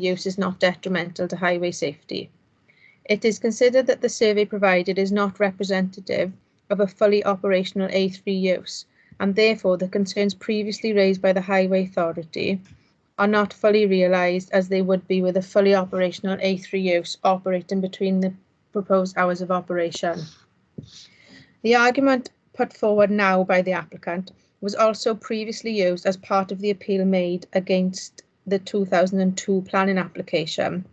use is not detrimental to highway safety. It is considered that the survey provided is not representative of a fully operational A3 use, and therefore the concerns previously raised by the Highway Authority are not fully realised as they would be with a fully operational A3 use operating between the proposed hours of operation. The argument put forward now by the applicant was also previously used as part of the appeal made against the 2002 planning application.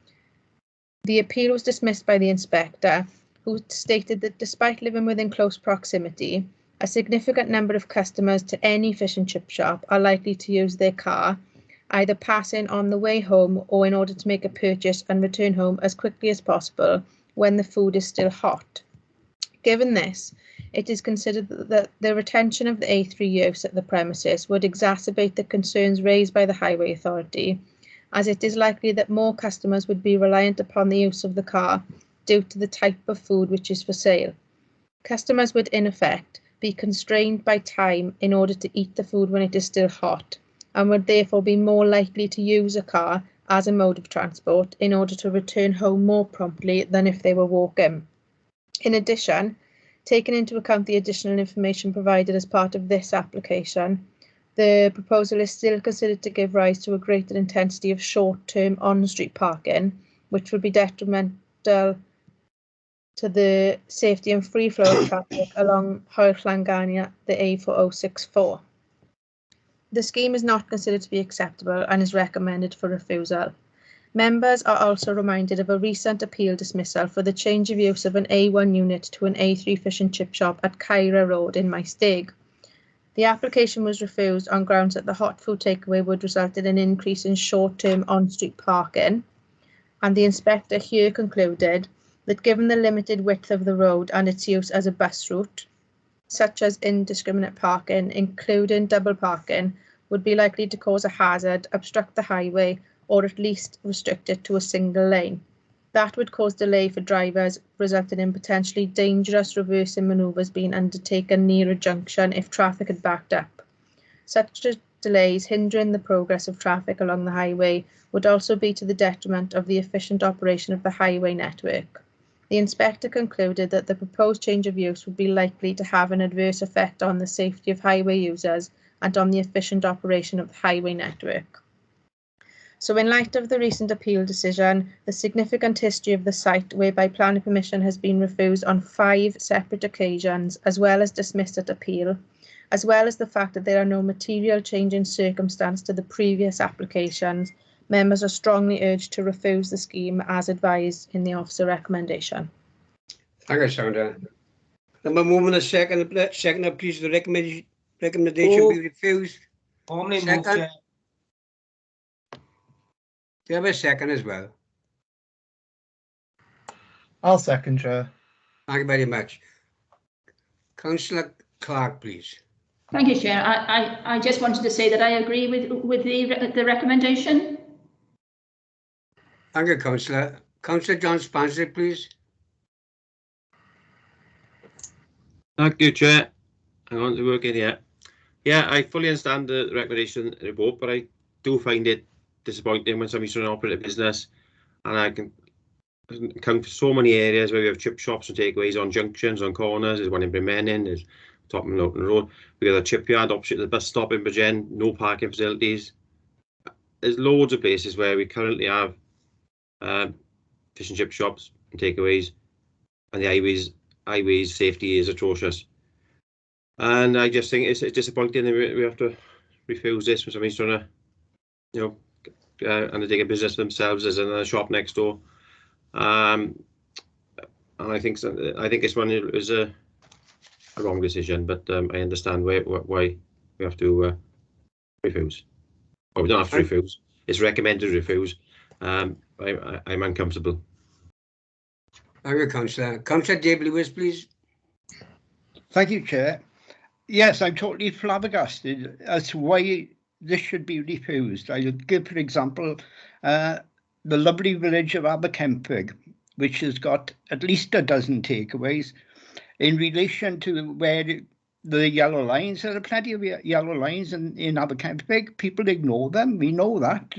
The appeal was dismissed by the inspector, who stated that despite living within close proximity, a significant number of customers to any fish and chip shop are likely to use their car, either passing on the way home or in order to make a purchase and return home as quickly as possible when the food is still hot. Given this, it is considered that the retention of the A3 use at the premises would exacerbate the concerns raised by the Highway Authority, as it is likely that more customers would be reliant upon the use of the car due to the type of food which is for sale. Customers would in effect be constrained by time in order to eat the food when it is still hot, and would therefore be more likely to use a car as a mode of transport in order to return home more promptly than if they were walking. In addition, taking into account the additional information provided as part of this application, the proposal is still considered to give rise to a greater intensity of short-term on-street parking, which would be detrimental to the safety and free flow of traffic along Hoel Llangania, the A4064. The scheme is not considered to be acceptable and is recommended for refusal. Members are also reminded of a recent appeal dismissal for the change of use of an A1 unit to an A3 fish and chip shop at Caira Road in Maesteg. The application was refused on grounds that the hot food takeaway would result in an increase in short-term on-street parking, and the inspector here concluded that given the limited width of the road and its use as a bus route, such as indiscriminate parking, including double parking, would be likely to cause a hazard, obstruct the highway, or at least restrict it to a single lane. That would cause delay for drivers, resulting in potentially dangerous reversing manoeuvres being undertaken near a junction if traffic had backed up. Such delays hindering the progress of traffic along the highway would also be to the detriment of the efficient operation of the highway network. The inspector concluded that the proposed change of use would be likely to have an adverse effect on the safety of highway users and on the efficient operation of the highway network. So in light of the recent appeal decision, the significant history of the site whereby planning permission has been refused on 5 separate occasions, as well as dismissed at appeal, as well as the fact that there are no material change in circumstance to the previous applications, members are strongly urged to refuse the scheme as advised in the officer recommendation. Thank you, Sandra. Number movement a second, please, the recommendation be refused. Formally Second. moved, Chair. Do you have a second as well? I'll second, Chair. Thank you very much. Councillor Clark, please. Thank you, Chair. I just wanted to say that I agree with the recommendation. Thank you, Councillor. Councillor John Spancer, please. Thank you, Chair. Hang on to work in here. Yeah, I fully understand the recommendation report, but I do find it disappointing when somebody's trying to operate a business, and I can count for so many areas where we have chip shops and takeaways on junctions, on corners. There's one in Bremenning, there's Tottenham Open Road. We got a chip yard opposite the bus stop in Bridgend, no parking facilities. There's loads of places where we currently have fish and chip shops and takeaways, and the highways safety is atrocious. And I just think it's disappointing that we have to refuse this when somebody's trying to, you know, undertake a business themselves as another shop next door. And I think this one is a wrong decision, but I understand why we have to refuse. Well, we don't have to refuse. It's recommended refuse. I'm uncomfortable. Thank you, Councillor. Councillor Dave Lewis, please. Thank you, Chair. Yes, I'm totally flabbergasted as to why this should be refused. I'll give, for example, the lovely village of Aberkenfig, which has got at least a dozen takeaways. In relation to where the yellow lines, there are plenty of yellow lines in Aberkenfig. People ignore them. We know that.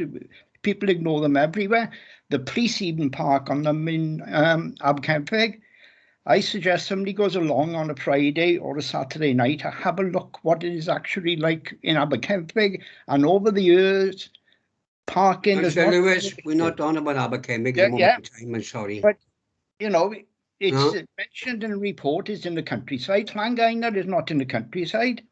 People ignore them everywhere. The police even park on them in Aberkenfig. I suggest somebody goes along on a Friday or a Saturday night to have a look what it is actually like in Aberkenfig. And over the years, parking is Councillor not... Lewis, we're not on about Aberkenfig Yeah, at the moment in time, I'm sorry. But, you know, it's No. mentioned in the report is in the countryside. Llangynna is not in the countryside.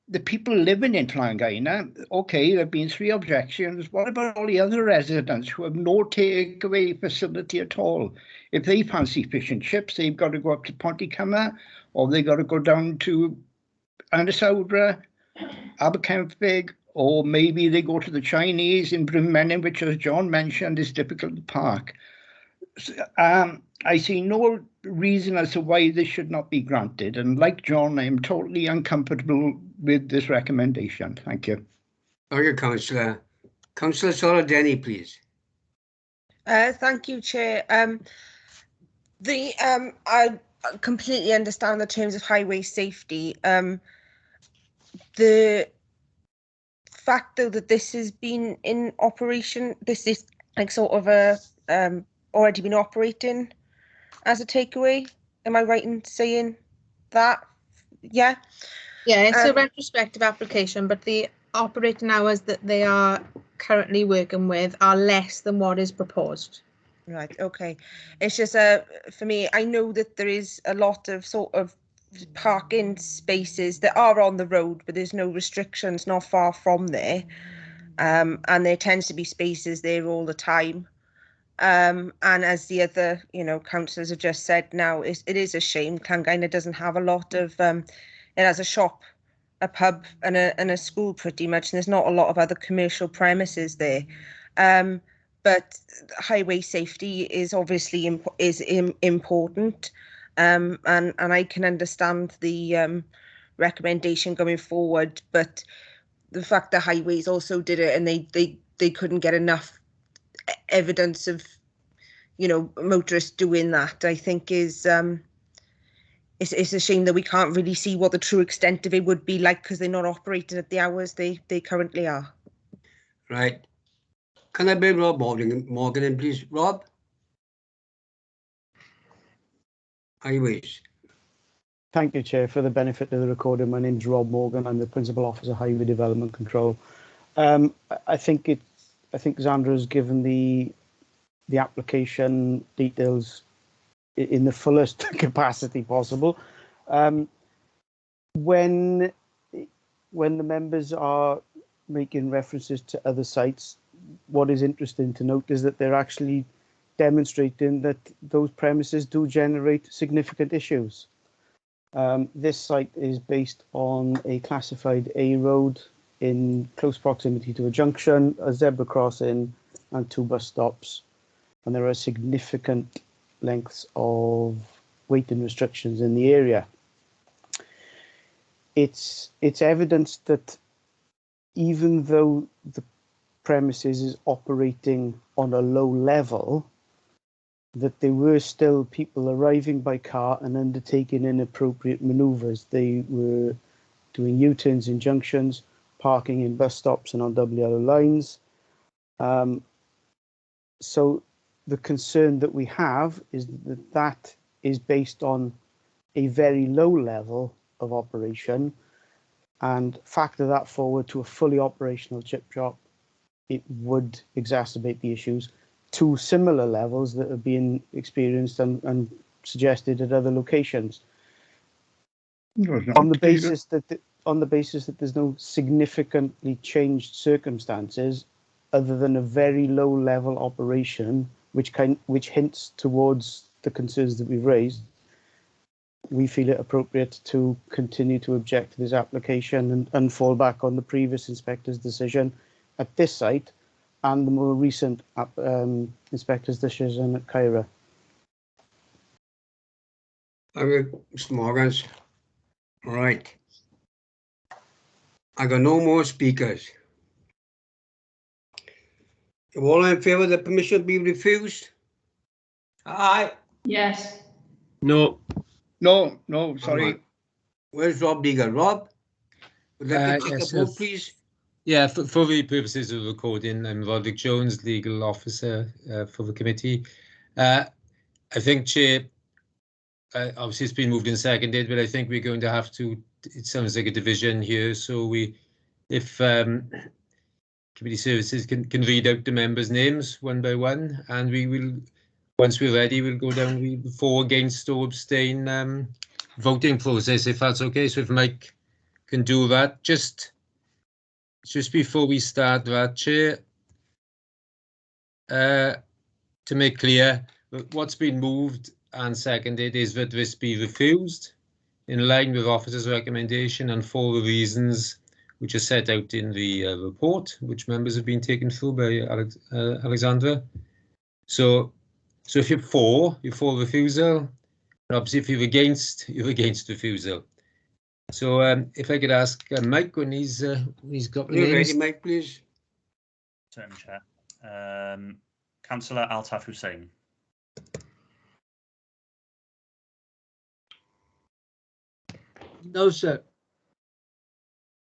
The people living in Llangynna, okay, there have been 3 objections. What about all the other residents who have no takeaway facility at all? If they fancy fish and chips, they've got to go up to Pontycummer, or they've got to go down to Aberystwyth, Aberkenfig, or maybe they go to the Chinese in Brynmenyn, which, as John mentioned, is difficult to park. I see no reason as to why this should not be granted. And like John, I am totally uncomfortable with this recommendation. Thank you. Thank you, Councillor. Councillor Sorodeni, please. Thank you, Chair. I completely understand the terms of highway safety. The fact, though, that this has been in operation, this is like sort of a already been operating as a takeaway. Am I right in saying that? Yeah. Yeah, it's a retrospective application, but the operating hours that they are currently working with are less than what is proposed. Right, okay. It's just for me, I know that there is a lot of sort of parking spaces that are on the road, but there's no restrictions not far from there. And there tends to be spaces there all the time. And as the other, councillors have just said now, it is a shame. Llangynna doesn't have a lot of, it has a shop, a pub and a school pretty much, and there's not a lot of other commercial premises there. But highway safety is obviously important, and I can understand the recommendation going forward. But the fact that highways also did it and they couldn't get enough evidence of, motorists doing that, I think is it's a shame that we can't really see what the true extent of it would be like because they're not operating at the hours they currently are. Right. Can I bring Rob Morgan in, please? Rob? Highways. Thank you, Chair. For the benefit of the recorder, my name is Rob Morgan. I'm the Principal Officer, Highway Development Control. I think Xandra has given the application details in the fullest capacity possible. When the members are making references to other sites, what is interesting to note is that they're actually demonstrating that those premises do generate significant issues. This site is based on a classified A road in close proximity to a junction, a zebra crossing, and 2 bus stops. And there are significant lengths of waiting restrictions in the area. It's evidence that even though the premises is operating on a low level, that there were still people arriving by car and undertaking inappropriate manoeuvres. They were doing U-turns in junctions, parking in bus stops and on double yellow lines. So the concern that we have is that is based on a very low level of operation, and factor that forward to a fully operational chip shop, it would exacerbate the issues to similar levels that are being experienced and suggested at other locations. On the basis that there's no significantly changed circumstances other than a very low level operation, which hints towards the concerns that we've raised, we feel it appropriate to continue to object to this application and fall back on the previous inspector's decision at this site and the more recent inspector's decision at Caira. Mr. Morgans. All right. I got no more speakers. If all in favour of the permission be refused? Aye. Yes. No. No, sorry. Where's Rob Deegan? Rob? Would like to take Yes, a vote, please? Yeah, for the purposes of recording, I'm Roderick Jones, Legal Officer for the committee. I think, Chair, obviously it's been moved and seconded, but I think we're going to have to, it sounds like a division here, so if committee services can read out the members' names one by one, and we will, once we're ready, we'll go down the for, against, or abstain voting process, if that's okay. So if Mike can do that, just before we start that, Chair, to make clear, what's been moved and seconded is that this be refused in line with officer's recommendation and for the reasons which are set out in the report, which members have been taken through by Alexandra. So if you're for refusal, and obviously if you're against refusal. So if I could ask Mike when he's got the names. Ready, Mike, please. Certainly, Chair. Councillor Altaf Hussain. No, sir.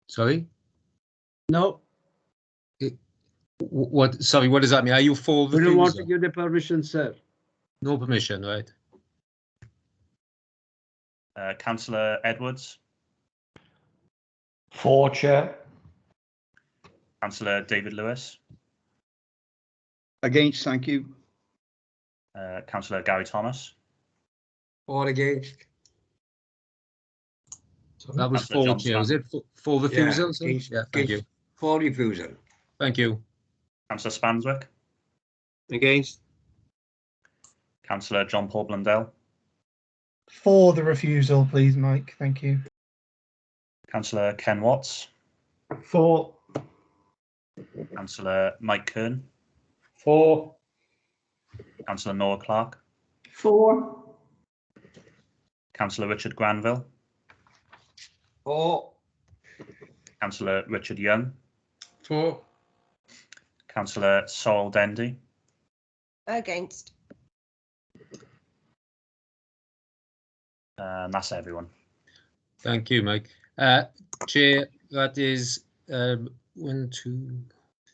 Sorry? No, What? Sorry, what does that mean? Are you for we don't want to refusal? give the permission, sir. No permission, right? Councillor Edwards. For, Chair. Councillor David Lewis. Against, thank you. Councillor Gary Thomas. Or against? That was Councillor for, John Chair. Was it for refusal? Yeah, sorry? against- Yeah, thank you. against- For refusal. Thank you. Councillor Spanswick. Against? Councillor John Paul Blundell. For the refusal, please, Mike. Thank you. Councillor Ken Watts. For. Councillor Mike Kern. For. Councillor Noah Clark. For. Councillor Richard Granville. For. Councillor Richard Young. For. Councillor Sorrel Dendy. Against. And that's everyone. Thank you, Mike. Chair, that is 1, 2,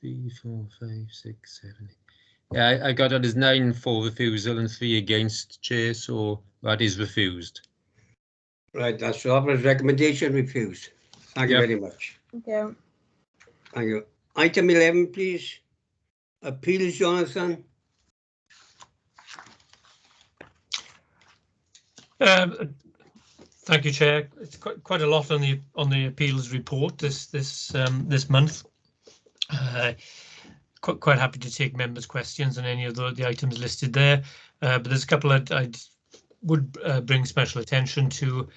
3, 4, 5, 6, 7, 8. Yeah, I got it as 9 for refusal and 3 against, Chair, so that is refused. Right, that's the officer's recommendation refused. Thank you Yep. very much. Thank you. Thank you. Item 11, please. Appeals, Jonathan. Thank you, Chair. It's quite a lot on the appeals report this month. Quite happy to take members' questions on any of the items listed there, but there's a couple that I would bring special attention to,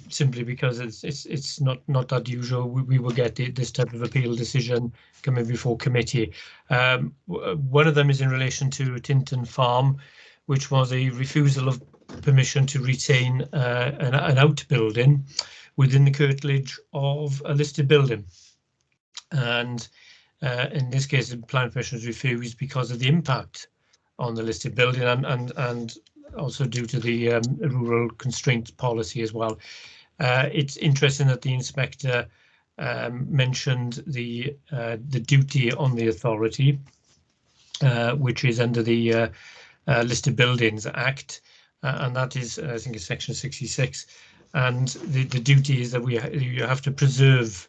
simply because it's not that usual. We will get this type of appeal decision coming before committee. One of them is in relation to Tinton Farm, which was a refusal of permission to retain an outbuilding within the curtilage of a listed building, and in this case the planning permission was refused because of the impact on the listed building and also due to the rural constraint policy as well. It's interesting that the inspector mentioned the duty on the authority, which is under the Listed Buildings Act, and that is, I think, it's section 66. And the duty is that you have to preserve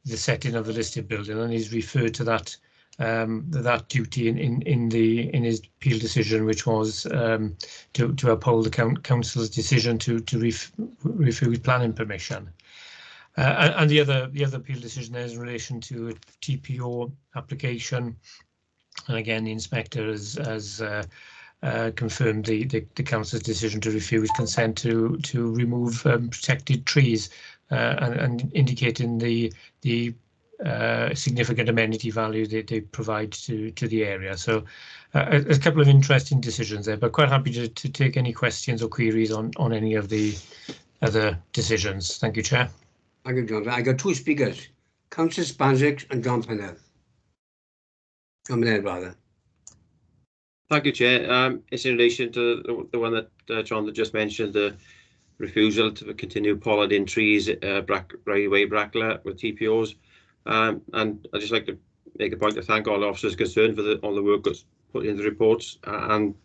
the setting of the listed building, and he's referred to that that duty in his appeal decision, which was to uphold the council's decision to refuse planning permission. And the other appeal decision is in relation to a TPO application, and again the inspector has confirmed the council's decision to refuse consent to remove protected trees, and indicating the significant amenity value that they provide to the area. So a couple of interesting decisions there, but quite happy to take any questions or queries on any of the other decisions. Thank you, Chair. Thank you, Jonathan. I got 2 speakers, Councillor Spanswick and John Pennell. John Pennell, rather. Thank you, Chair. It's in relation to the one that John just mentioned, the refusal to continue pollarding trees, right away Brackler with TPOs. And I'd just like to make a point to thank all officers concerned for all the work that's put into the reports. And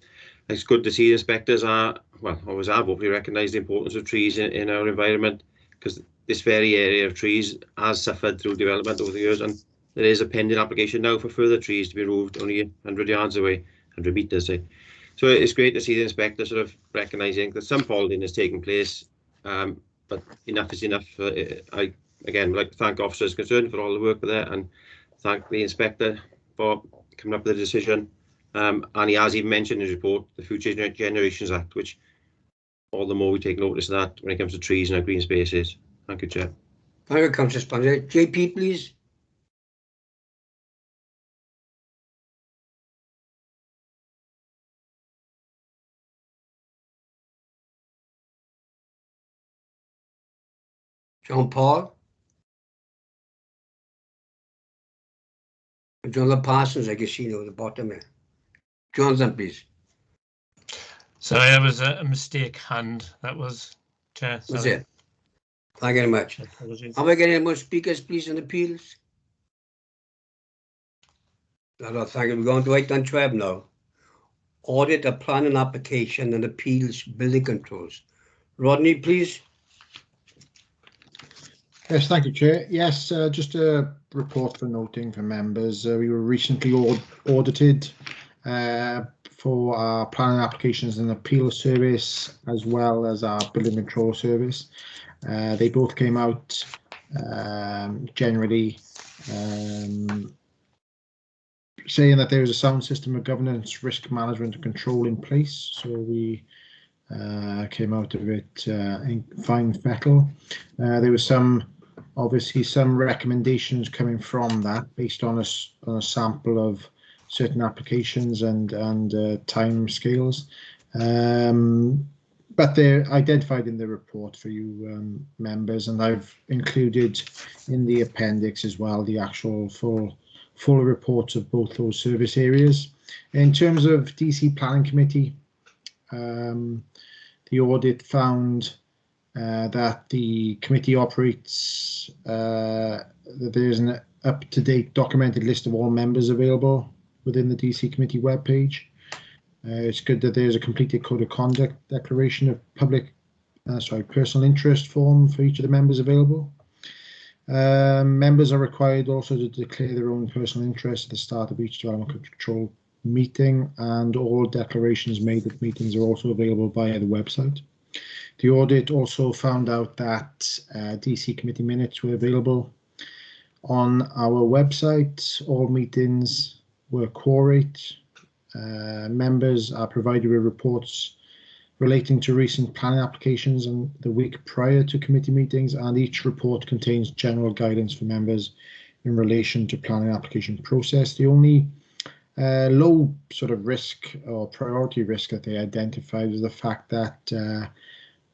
it's good to see inspectors always have hopefully recognised the importance of trees in our environment, because this very area of trees has suffered through development over the years, and there is a pending application now for further trees to be removed only 100 yards away, 100 metres. So it's great to see the inspector sort of recognising that some falling is taking place, but enough is enough. I again would like to thank officers concerned for all the work there, and thank the inspector for coming up with a decision. And he has even mentioned in his report the Future Generations Act, which all the more we take notice of that when it comes to trees and our green spaces. Thank you, Chair. Thank you, Councillor Spanier. JP, please. John Paul. Jonathan Parsons, I guess you know the bottom here. Jonathan, please. Sorry, that was a mistake hand. That was, Chair. Sorry. That's it. Thank you very much. Apologies. Are we getting any more speakers, please, on appeals? No, thank you. We're going to item 12 now. Audit of planning application and appeals building controls. Rodney, please. Yes, thank you, Chair. Yes, just a report for noting for members. We were recently audited for our planning applications and appeal service, as well as our building control service. They both came out generally saying that there is a sound system of governance, risk management and control in place. So we came out of it in fine fettle. There was obviously some recommendations coming from that based on a sample of certain applications and time scales, but they're identified in the report for you members, and I've included in the appendix as well the actual full reports of both those service areas. In terms of DC Planning Committee, the audit found that the committee operates, that there's an up-to-date documented list of all members available within the DC Committee webpage. It's good that there's a completed code of conduct declaration of personal interest form for each of the members available. Members are required also to declare their own personal interest at the start of each development control meeting, and all declarations made at meetings are also available via the website. The audit also found out that DC committee minutes were available on our website. All meetings were quorate. Members are provided with reports relating to recent planning applications and the week prior to committee meetings, and each report contains general guidance for members in relation to planning application process. The only low sort of risk or priority risk that they identified was the fact that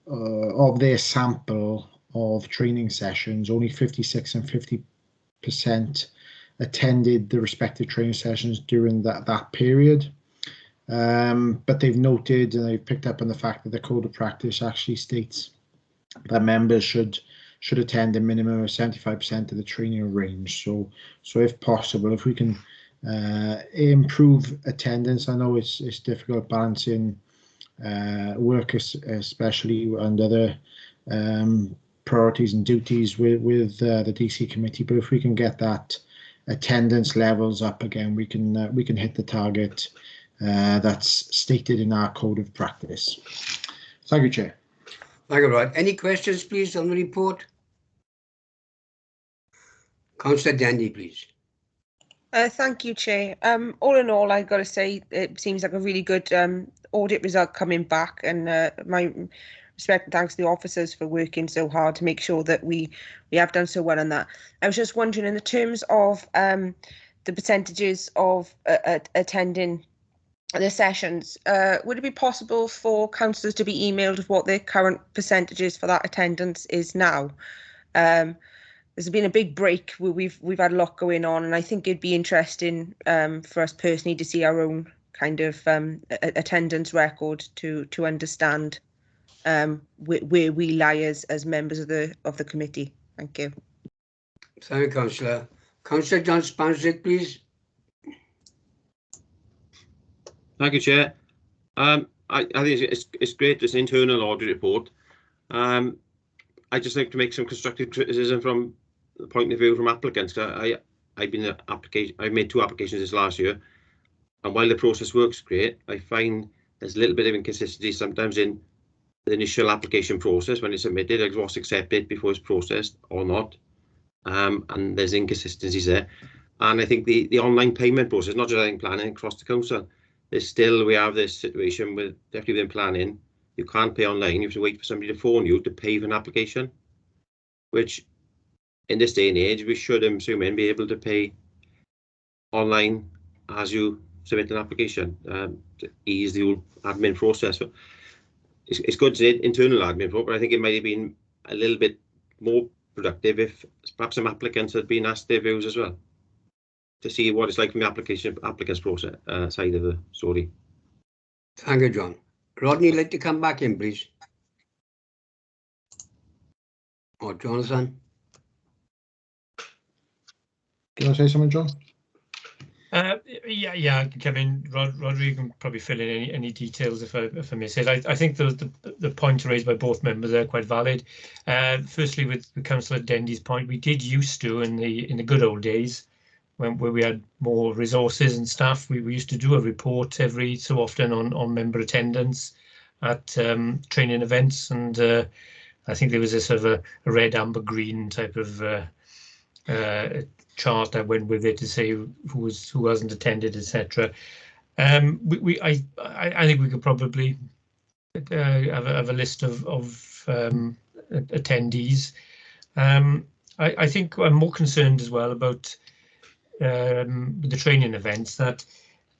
of their sample of training sessions, only 56 and 50% attended the respective training sessions during that period. But they've noted and they've picked up on the fact that the code of practice actually states that members should attend a minimum of 75% of the training range. So if possible, if we can improve attendance, I know it's difficult balancing work, especially and other priorities and duties with the DC committee, but if we can get that attendance levels up again, we can hit the target that's stated in our code of practice. Thank you, Chair. Thank you, Rod. Any questions, please, on the report? Councillor Dandy, please. Thank you, Chair. All in all, I've got to say it seems like a really good audit result coming back, and my respect and thanks to the officers for working so hard to make sure that we have done so well on that. I was just wondering, in the terms of the percentages of attending the sessions, would it be possible for councillors to be emailed what their current percentages for that attendance is now? There's been a big break where we've had a lot going on, and I think it'd be interesting for us personally to see our own kind of attendance record to understand where we lie as members of the committee. Thank you. Thank you, Councillor. Councillor John Spancic, please. Thank you, Chair. I think it's great. It's an internal audit report. I just like to make some constructive criticism from the point of view from applicants. I've made 2 applications this last year, and while the process works great, I find there's a little bit of inconsistency sometimes in the initial application process when it's submitted, like what's accepted before it's processed or not, and there's inconsistencies there. And I think the online payment process, not just in planning across the council, we have this situation with definitely within planning, you can't pay online. You have to wait for somebody to phone you to pay for an application, which in this day and age, we should, I'm assuming, be able to pay online as you submit an application to ease the whole admin process. So it's good to say internal admin, but I think it might have been a little bit more productive if perhaps some applicants had been asked their views as well, to see what it's like from the applicant's process side of the story. Thank you, John. Rodney, you'd like to come back in, please? Or Jonathan? Do you want to say something, John? Yeah, I can come in. Rodri, you can probably fill in any details if I miss it. I think the point raised by both members are quite valid. Firstly, with Councillor Dendy's point, we did used to in the good old days, where we had more resources and staff, we used to do a report every so often on member attendance at training events, and I think there was a sort of a red, amber, green type of chart that went with it to say who hasn't attended, etc. I think we could probably have a list of attendees. I think I'm more concerned as well about the training events. That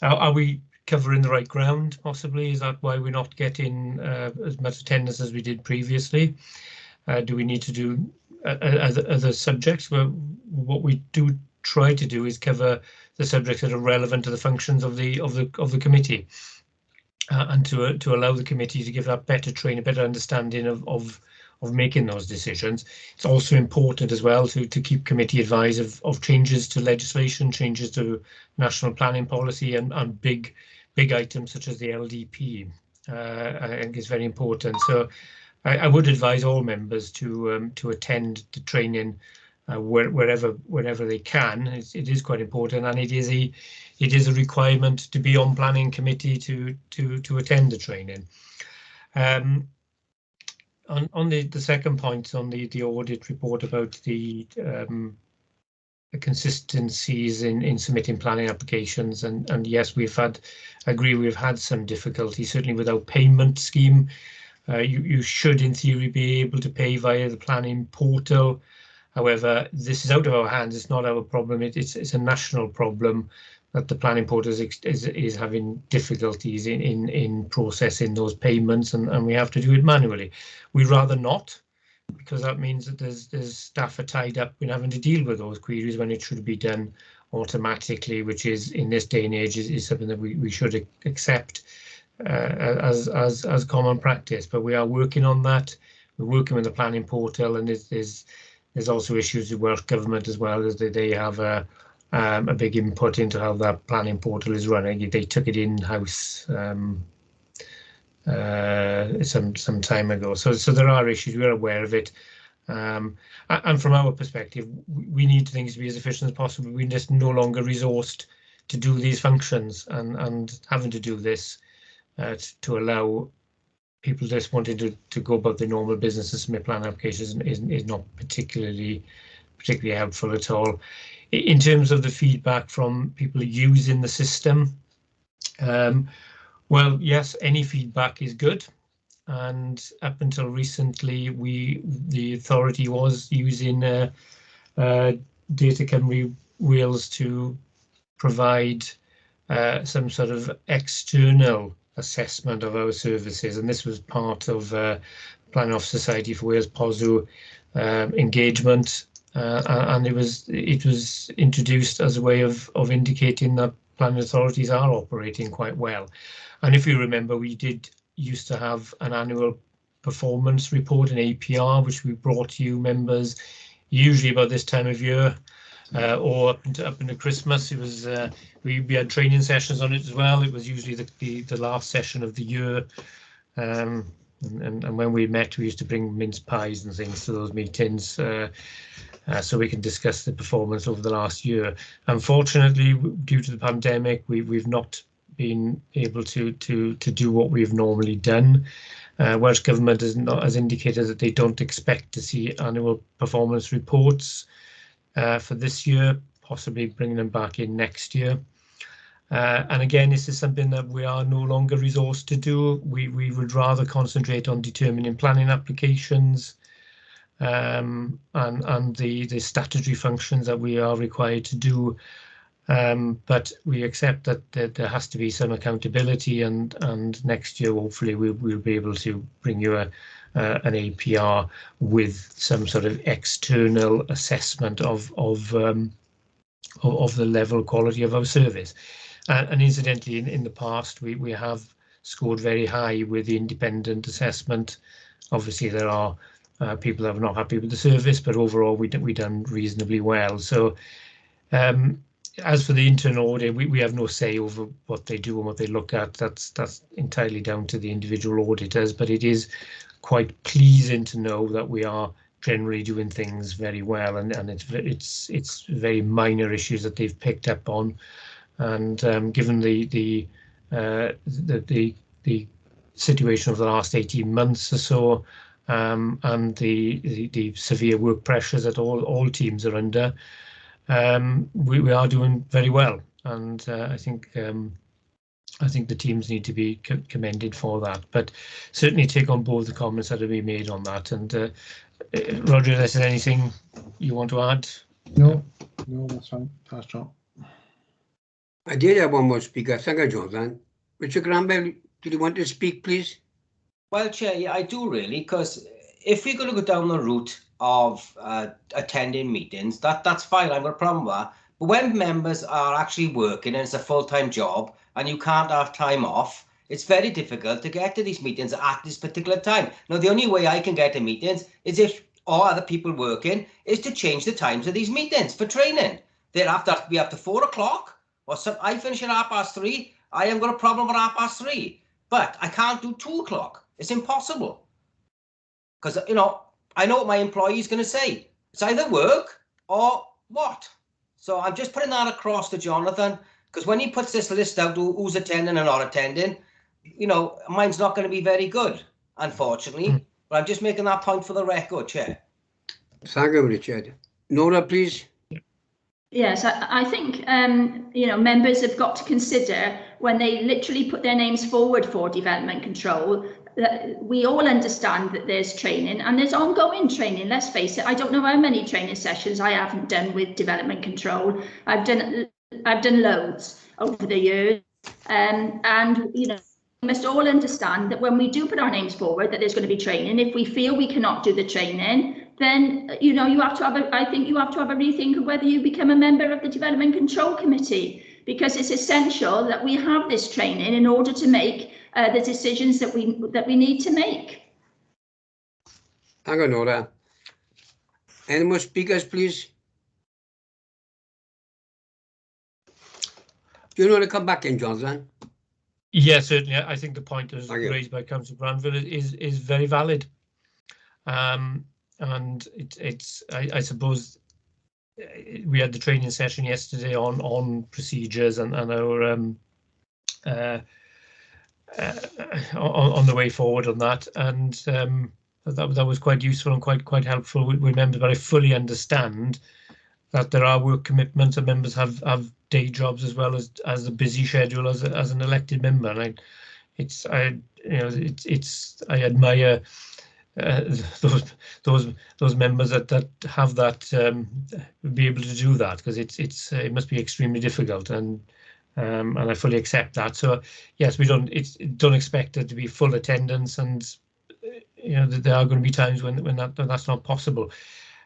are we covering the right ground? Possibly, is that why we're not getting as much attendance as we did previously? Do we need to do other subjects? Well, what we do try to do is cover the subjects that are relevant to the functions of the committee, and to allow the committee to give that better training, better understanding of making those decisions. It's also important as well to keep committee advised of changes to legislation, changes to national planning policy, and big items such as the LDP. I think it's very important. So I would advise all members to attend the training wherever they can. It is quite important, and it is a requirement to be on planning committee to attend the training. On the second point on the audit report about the consistencies in submitting planning applications, and yes, we've had some difficulty, certainly with our payment scheme. You should in theory be able to pay via the planning portal. However, this is out of our hands. It's not our problem. It's a national problem that the planning portal is having difficulties in processing those payments, and we have to do it manually. We'd rather not, because that means that there's staff are tied up in having to deal with those queries when it should be done automatically, which is in this day and age is something that we should accept as common practice. But we are working on that. We're working with the planning portal, and there's also issues with Welsh Government as well, as they have a big input into how that planning portal is running. They took it in-house some time ago, so there are issues. We're aware of it, and from our perspective, we need things to be as efficient as possible. We're just no longer resourced to do these functions, and having to do this to allow people just wanting to go about their normal business and submit plan applications is not particularly helpful at all. In terms of the feedback from people using the system, well, yes, any feedback is good, and up until recently, the authority was using Data Cymru Wales to provide some sort of external assessment of our services, and this was part of Planning Office Society for Wales POSU engagement, and it was introduced as a way of indicating that planning authorities are operating quite well. And if you remember, we used to have an annual performance report, an APR, which we brought to you members usually about this time of year, or up into Christmas. It was we had training sessions on it as well. It was usually the last session of the year, and when we met, we used to bring mince pies and things to those meetings, so we can discuss the performance over the last year. Unfortunately, due to the pandemic, we've not been able to do what we've normally done. Welsh Government has indicated that they don't expect to see annual performance reports for this year, possibly bringing them back in next year. And again, this is something that we are no longer resourced to do. We would rather concentrate on determining planning applications and the statutory functions that we are required to do. But we accept that there has to be some accountability, and next year hopefully we'll be able to bring you an APR with some sort of external assessment of the level quality of our service. And incidentally, in the past we have scored very high with the independent assessment. Obviously there are people that are not happy with the service, but overall we done reasonably well. So as for the internal audit, we have no say over what they do and what they look at. That's entirely down to the individual auditors, but it is quite pleasing to know that we are generally doing things very well, and it's very minor issues that they've picked up on. And given the situation of the last 18 months or so, and the severe work pressures that all teams are under, we are doing very well, and I think the teams need to be commended for that. But certainly take on board the comments that have been made on that. And Roger, is there anything you want to add? No, that's fine. Pass, John. I did have one more speaker. Thank you, Jonathan. Richard Granville, did you want to speak, please? Well, Chair, yeah, I do really, because if we're going to go down the route of attending meetings, that's fine. I've got a problem with that. But when members are actually working and it's a full-time job and you can't have time off, it's very difficult to get to these meetings at this particular time. Now, the only way I can get to meetings is if all other people working is to change the times of these meetings for training. They'll have to be up to 4 o'clock, or I finish at 3:30. I haven't got a problem with 3:30, but I can't do 2 o'clock. It's impossible. Because, you know, I know what my employee is going to say. It's either work or what. So I'm just putting that across to Jonathan, because when he puts this list out, who's attending and not attending, you know, mine's not going to be very good, unfortunately. But I'm just making that point for the record, Chair. Thank you, Richard. Nora, please. Yes, I think, you know, members have got to consider when they literally put their names forward for development control, that we all understand that there's training and there's ongoing training. Let's face it, I don't know how many training sessions I haven't done with development control. I've done loads over the years, and you know, we must all understand that when we do put our names forward, that there's going to be training. If we feel we cannot do the training, then you know, you have to have I think you have to have a rethink of whether you become a member of the Development Control Committee, because it's essential that we have this training in order to make the decisions that we need to make. Thank you, Nora. Any more speakers, please? Do you want to come back in, Jonathan? Yes, certainly. I think the point that was raised by Councillor Granville is very valid. And I suppose we had the training session yesterday on procedures and our on the way forward on that, and that was quite useful and quite helpful with members. But I fully understand that there are work commitments and members have day jobs as well as a busy schedule as an elected member. And I admire those members that have that, be able to do that, because it must be extremely difficult, and I fully accept that. So yes, we don't expect it to be full attendance, and you know, there are going to be times when that's not possible.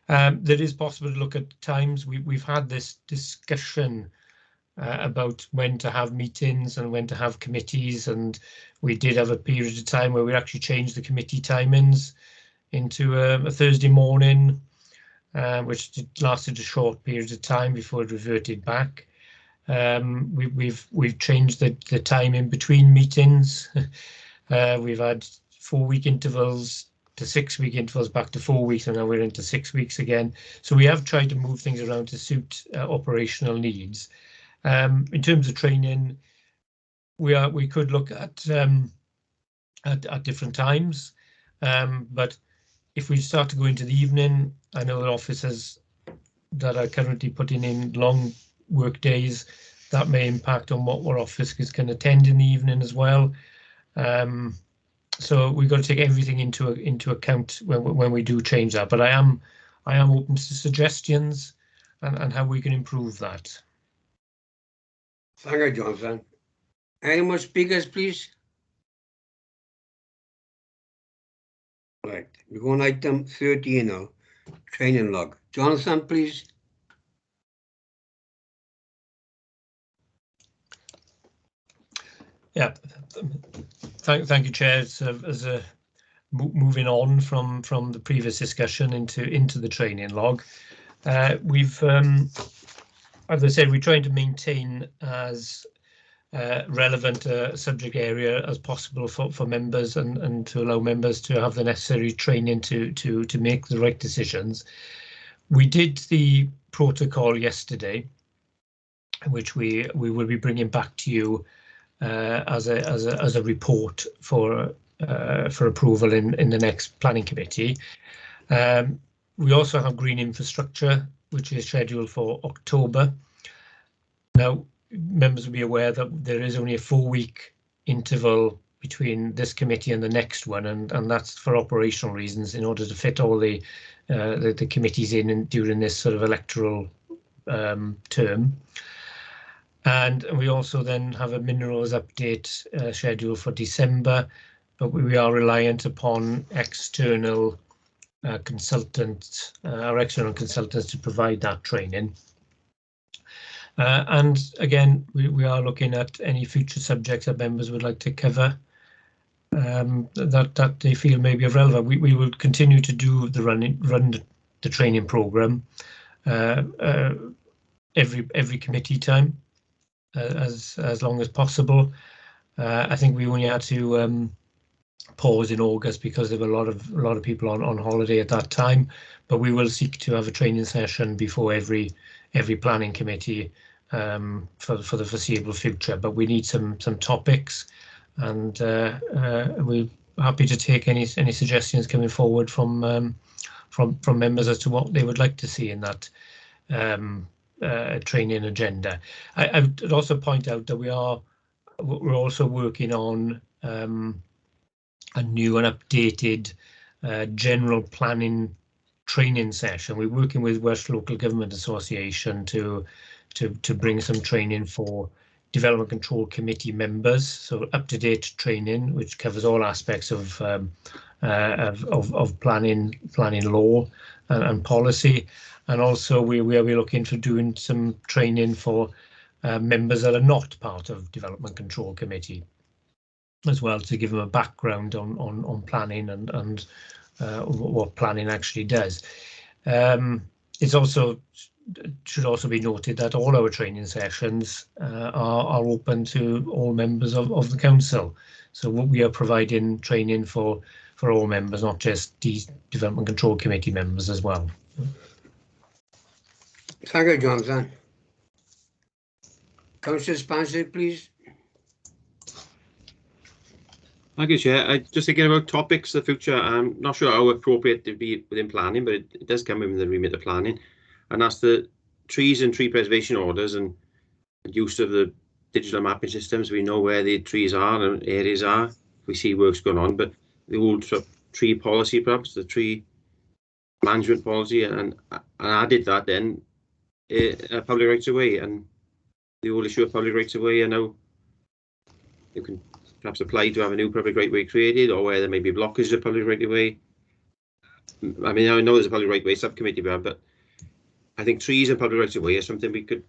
That is possible to look at times. We've had this discussion about when to have meetings and when to have committees, and we did have a period of time where we actually changed the committee timings into a Thursday morning, which lasted a short period of time before it reverted back. We've changed the time in between meetings. We've had 4-week intervals to 6-week intervals, back to 4 weeks, and now we're into 6 weeks again. So we have tried to move things around to suit operational needs. In terms of training, we could look at different times, but if we start to go into the evening, I know that officers that are currently putting in long work days, that may impact on what our officers can attend in the evening as well. So we've got to take everything into account when we do change that. But I am open to suggestions and how we can improve that. Thank you, Jonathan. Any more speakers, please? Right, we're going to item 13 now, training log. Jonathan, please. Yeah, thank you, Chair. As moving on from the previous discussion into the training log, we've, as I said, we're trying to maintain as relevant subject area as possible for members and to allow members to have the necessary training to make the right decisions. We did the protocol yesterday, which we will be bringing back to you as a report for approval in the next planning committee. We also have green infrastructure, which is scheduled for October. Now, members will be aware that there is only a 4-week interval between this committee and the next one, and that's for operational reasons, in order to fit all the committees in during this sort of electoral term. And we also then have a minerals update scheduled for December, but we are reliant upon external consultants, our external consultants, to provide that training. And again, we are looking at any future subjects that members would like to cover that they feel may be relevant. We will continue to do run the training programme every committee time, as long as possible. I think we only had to pause in August because there were a lot of people on holiday at that time, but we will seek to have a training session before every planning committee for the foreseeable future. But we need some topics, and we're happy to take any suggestions coming forward from members as to what they would like to see in that training agenda. I would also point out that we're also working on a new and updated general planning training session. We're working with Welsh Local Government Association to bring some training for Development Control Committee members, so up-to-date training which covers all aspects of planning law and policy. And also we will be looking for doing some training for members that are not part of Development Control Committee as well, to give them a background on planning and what planning actually does. Should also be noted that all our training sessions are open to all members of the council. So we are providing training for all members, not just the Development Control Committee members as well. Thank you, Jonathan. Councillor Spancer, please. Thank you, Chair. Just thinking about topics for the future. I'm not sure how appropriate to be within planning, but it does come within the remit of planning, and that's the trees and tree preservation orders and use of the digital mapping systems. We know where the trees are and areas are. We see works going on, but the old tree policy, perhaps the tree management policy, and added that then public rights of way, and the whole issue of public rights of way. And now you can perhaps apply to have a new public right of way created, or where there may be blockages of public right of way. I mean, I know there's a public right of way subcommittee, but I think trees and public rights of way is something we could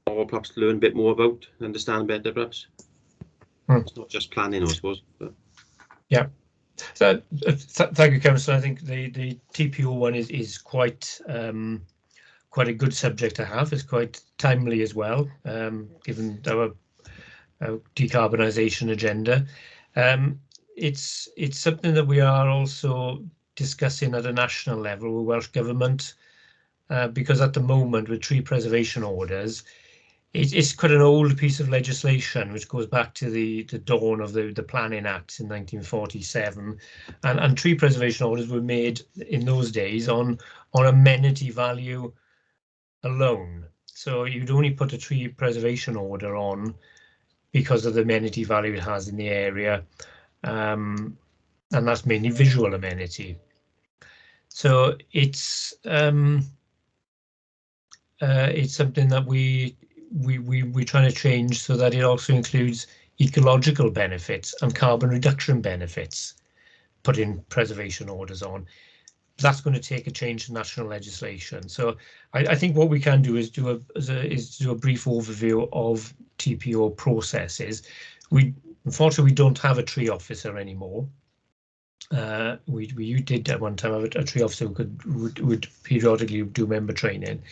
all perhaps learn a bit more about, understand better, perhaps. It's not just planning, I suppose. But. Yeah, So thank you, Councillor. I think the TPO one is quite quite a good subject to have. It's quite timely as well, given our decarbonisation agenda. It's something that we are also discussing at a national level with Welsh Government, because at the moment with tree preservation orders, it's quite an old piece of legislation which goes back to the dawn of the Planning Act in 1947, and tree preservation orders were made in those days on amenity value alone. So you'd only put a tree preservation order on because of the amenity value it has in the area, and that's mainly visual amenity. So it's something that we're trying to change so that it also includes ecological benefits and carbon reduction benefits, putting preservation orders on. That's going to take a change to national legislation. So I think what we can do is do a brief overview of TPO processes. Unfortunately, we don't have a tree officer anymore. We did at one time have a tree officer who would periodically do member training.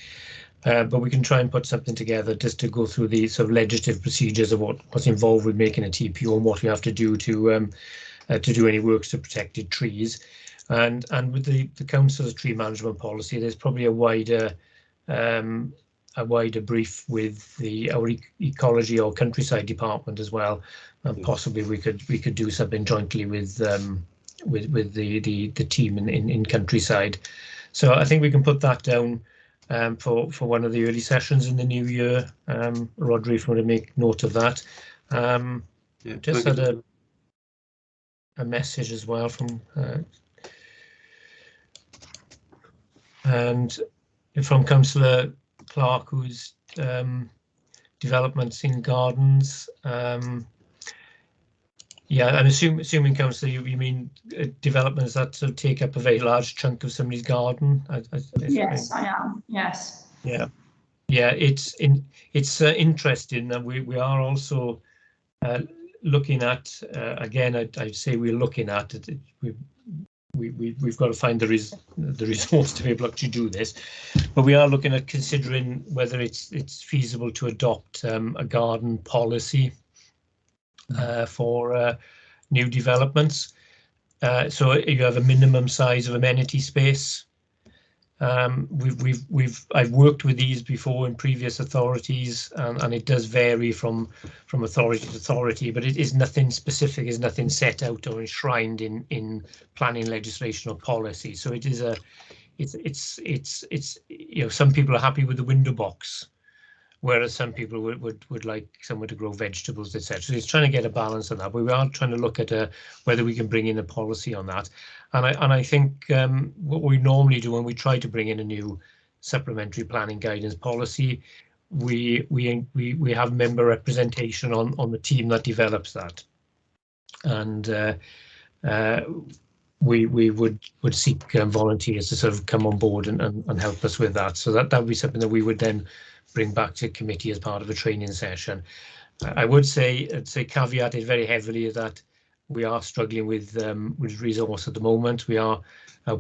But we can try and put something together just to go through the sort of legislative procedures of what's involved with making a TPO and what we have to do to do any works to protected trees. And with the Council's tree management policy, there's probably a wider brief with our ecology or countryside department as well, and possibly we could do something jointly with the team in countryside. So I think we can put that down for one of the early sessions in the new year. Rodri, if you want to make note of that. Yeah, just had a message as well from Councillor Clark, who's developments in gardens. Yeah, I'm assuming, Councillor, you mean developments that sort of take up a very large chunk of somebody's garden? Yes, I am. Yes. Yeah, it's interesting that we are also looking at again. I'd say we're looking at it. We've got to find the resource to be able to actually do this, but we are looking at considering whether it's feasible to adopt a garden policy for new developments. So you have a minimum size of amenity space. I've worked with these before in previous authorities, and it does vary from authority to authority, but it is nothing specific, is nothing set out or enshrined in planning legislation or policy. So it is it's you know, some people are happy with the window box, whereas some people would like somewhere to grow vegetables, etc. So it's trying to get a balance on that, but we are trying to look at whether we can bring in a policy on that. And I think what we normally do when we try to bring in a new supplementary planning guidance policy, we have member representation on the team that develops that, and we would seek volunteers to sort of come on board and help us with that. So that would be something that we would then bring back to committee as part of a training session. I would say, caveat it very heavily that we are struggling with resource at the moment. Our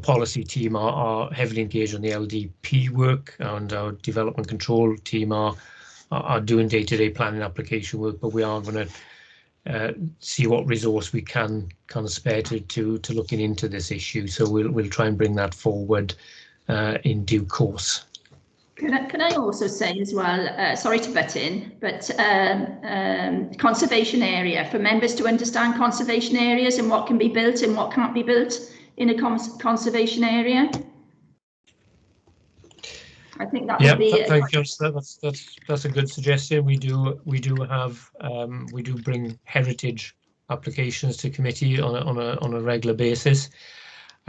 policy team are heavily engaged on the LDP work, and our development control team are doing day-to-day planning application work, but we are going to see what resource we can kind of spare to looking into this issue. So we'll try and bring that forward in due course. Can I also say as well, sorry to butt in, but conservation area, for members to understand conservation areas and what can be built and what can't be built in a conservation area. I think that would be. Thank you. That's a good suggestion. We do bring heritage applications to committee on a regular basis.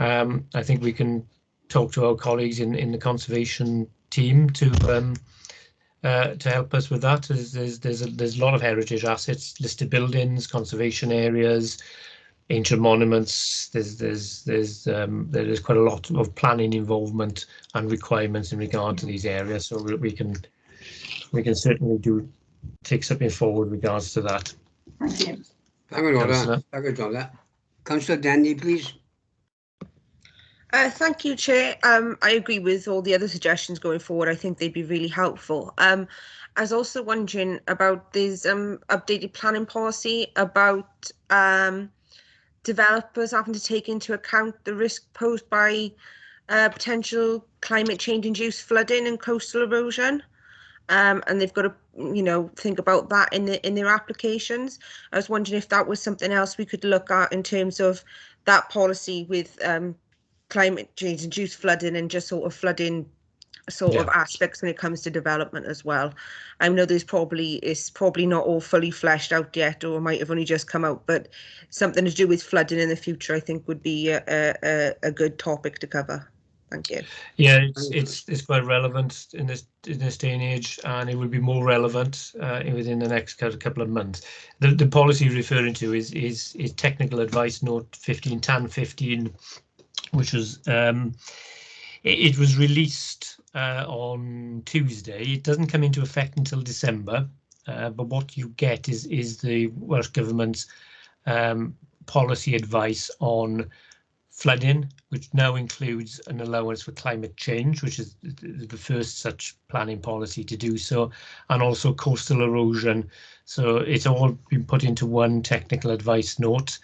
I think we can talk to our colleagues in the conservation team to help us with that. There's a lot of heritage assets, listed buildings, conservation areas, ancient monuments. There is quite a lot of planning involvement and requirements in regard to these areas. So we can certainly take something forward with regards to that. Thank you. Thank you, Donna. Councillor Dandy, please. Thank you, Chair. I agree with all the other suggestions going forward. I think they'd be really helpful. I was also wondering about this updated planning policy about developers having to take into account the risk posed by potential climate change induced flooding and coastal erosion. And they've got to, you know, think about that in their applications. I was wondering if that was something else we could look at in terms of that policy with climate change induced flooding and just sort of flooding of aspects when it comes to development as well. I know it's probably not all fully fleshed out yet, or might have only just come out, but something to do with flooding in the future I think would be a good topic to cover. Thank you. Yeah, it's quite relevant in this day and age, and it will be more relevant within the next couple of months. The policy you're referring to is Technical Advice Note 15, TAN 15, which was it was released on Tuesday. It doesn't come into effect until December, but what you get is the Welsh Government's policy advice on flooding, which now includes an allowance for climate change, which is the first such planning policy to do so, and also coastal erosion. So it's all been put into one technical advice note.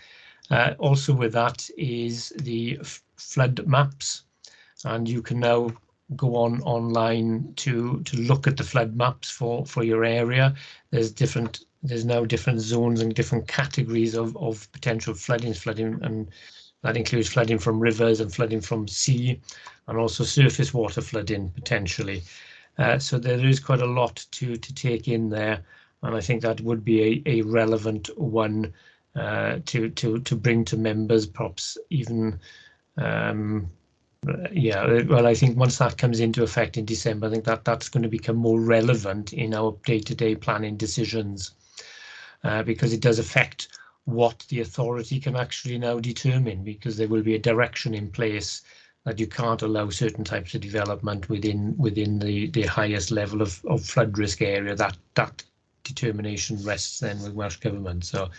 Also with that is the flood maps, and you can now go online to look at the flood maps for your area. There's now different zones and different categories of potential flooding, and that includes flooding from rivers and flooding from sea, and also surface water flooding potentially. So there is quite a lot to take in there, and I think that would be a relevant one to bring to members, perhaps even. Well, I think once that comes into effect in December, I think that's going to become more relevant in our day-to-day planning decisions, because it does affect what the authority can actually now determine, because there will be a direction in place that you can't allow certain types of development within the highest level of flood risk area. That determination rests then with Welsh Government. So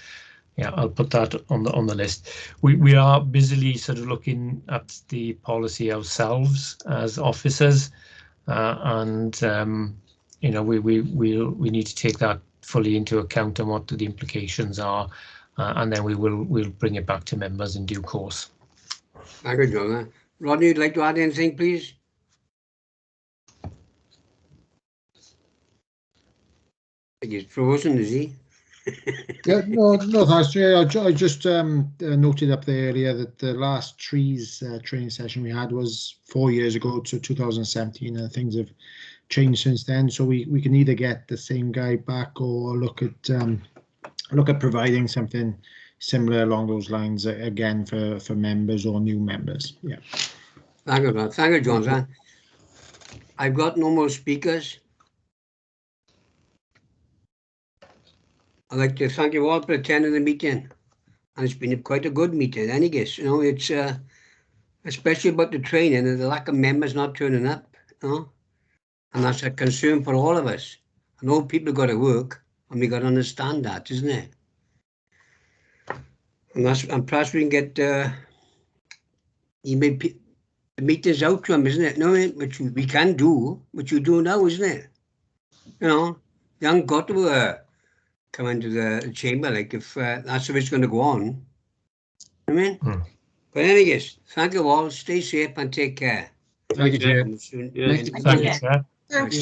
yeah, I'll put that on the list. We are busily sort of looking at the policy ourselves as officers, and you know, we need to take that fully into account and what the implications are, and then we'll bring it back to members in due course. Thank you, John. Rodney, you'd like to add anything, please? I think he's frozen, is he? Yeah, no, thanks. Yeah, I just noted up there earlier that the last trees training session we had was 4 years ago, so 2017, and things have changed since then. So we can either get the same guy back or look at providing something similar along those lines again for members or new members. Yeah. Thank you, John. Thank you, John. I've got no more speakers. I'd like to thank you all for attending the meeting, and it's been quite a good meeting. Any guess, you know, it's especially about the training and the lack of members not turning up, you know, and that's a concern for all of us. I know people got to work, and we got to understand that, isn't it? And perhaps we can get email the meetings out to them, isn't it? No, which we can do, which you do now, isn't it? You know, you haven't got to come into the chamber, like, if that's the way it's going to go on. I mean, but anyways, thank you all. Stay safe and take care. Thank you, Chair. Thank you, Chair. Thanks, Chair.